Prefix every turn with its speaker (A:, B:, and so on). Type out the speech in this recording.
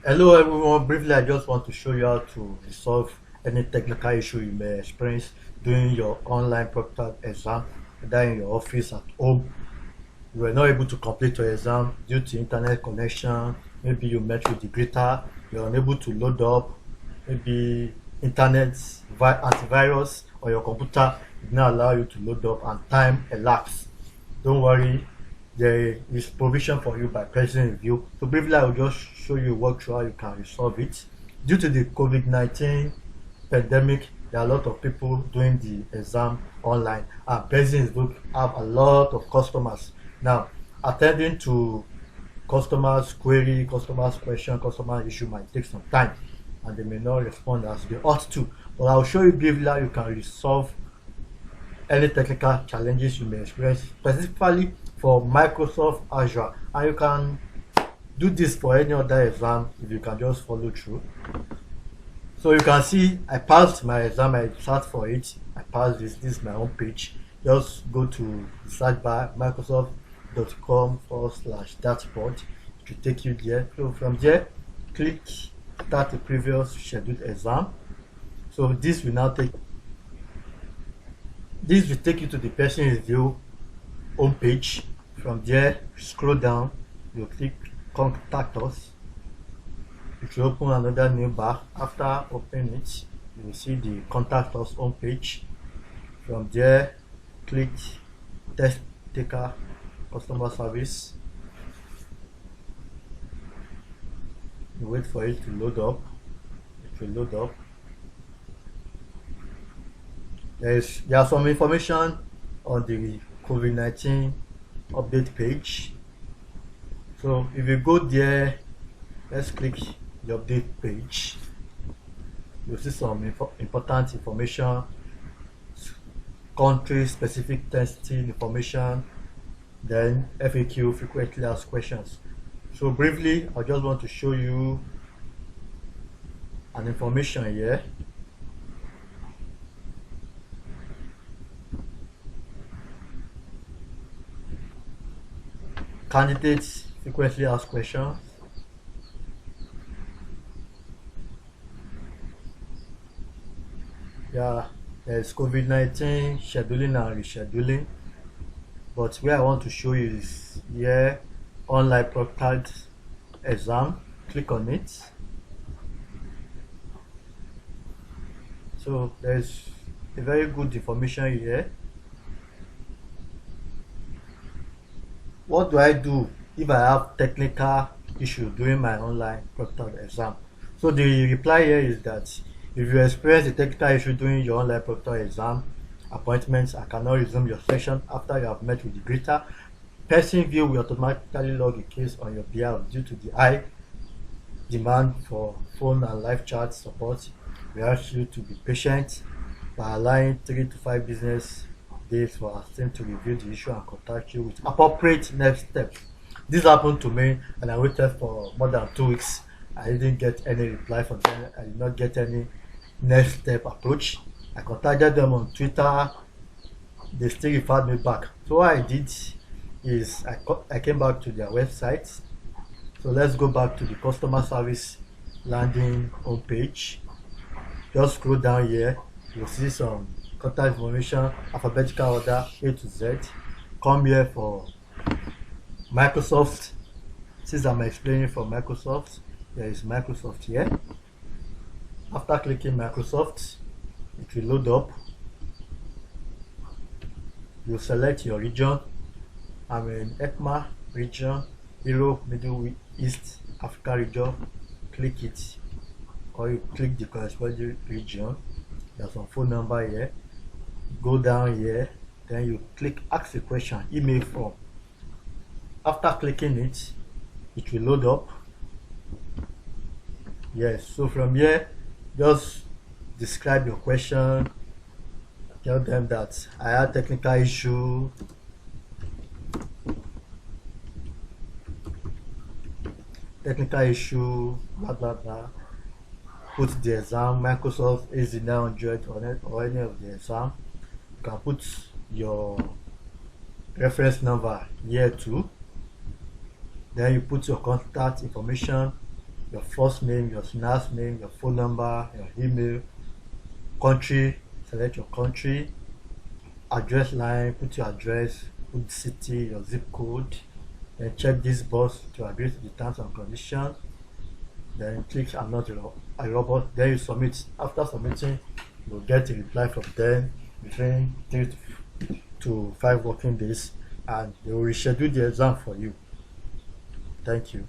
A: Hello everyone, briefly I just want to show you how to resolve any technical issue you may experience during your online proctored exam, either in your office at home. You were not able to complete your exam due to internet connection, maybe you met with the greeter, you're unable to load up, maybe antivirus or your computer did not allow you to load up and time elapsed. Don't worry, there is provision for you by pressing review. So briefly, I will just show you what how you can resolve it. Due to the COVID-19 pandemic, there are a lot of people doing the exam online, and President Book have a lot of customers. Now, attending to customers' query, customers' question, customer issue might take some time, and they may not respond as they ought to. But I'll show you briefly how you can resolve any technical challenges you may experience, specifically for Microsoft Azure. And you can do this for any other exam if you can just follow through. So you can see I passed my exam, I sat for it, I passed this. This is my home page. Just go to the search bar microsoft.com/dashboard. It will take you there. So from there, click start the previous scheduled exam. So this will take you to the person review homepage. From there, scroll down, you click contact us. It will open another new bar. After opening it, you will see the contact us homepage. From there, click test taker customer service. You wait for it to load up. It will load up. There are some information on the COVID-19 update page. So if you go there, let's click the update page. You'll see some important information, country specific testing information, then FAQ, frequently asked questions. So briefly, I just want to show you an information here. Candidates frequently asked questions. Yeah, there's COVID-19 scheduling and rescheduling. But where I want to show you is here, online proctored exam. Click on it. So there's a very good information here. What do I do if I have technical issue during my online proctored exam? So the reply here is that if you experience a technical issue during your online proctored exam appointments and cannot resume your session after you have met with the greeter, Person View will automatically log a case on your behalf due to the high demand for phone and live chat support. We ask you to be patient by allowing 3 to 5 business days for our team to review the issue and contact you with appropriate next steps. This happened to me and I waited for more than 2 weeks. I didn't get any reply from them. I did not get any next step approach. I contacted them on Twitter. They still referred me back. So what I did is I came back to their website. So let's go back to the customer service landing homepage. Just scroll down here. You'll see some contact information, alphabetical order A to Z. Come here for Microsoft. Since I'm explaining for Microsoft, there is Microsoft here. After clicking Microsoft, it will load up. You select your region. I'm in ECMA region, Europe, Middle East, Africa region. Click it, or you click the corresponding region. There's some phone number here. Go down here, then you click ask a question, email form. After clicking it, it will load up. Yes, so from here, just describe your question. Tell them that I had technical issue. Blah blah blah. Put the exam, Microsoft AZ900 or any of the exam. You can put your reference number here too. Then you put your contact information, your first name, your last name, your phone number, your email, country, select your country, address line, put your address, put city, your zip code, then check this box to agree to the terms and conditions, then click a robot, then you submit. After submitting, you'll get a reply from them between 3 to 5 working days, and they will reschedule the exam for you. Thank you.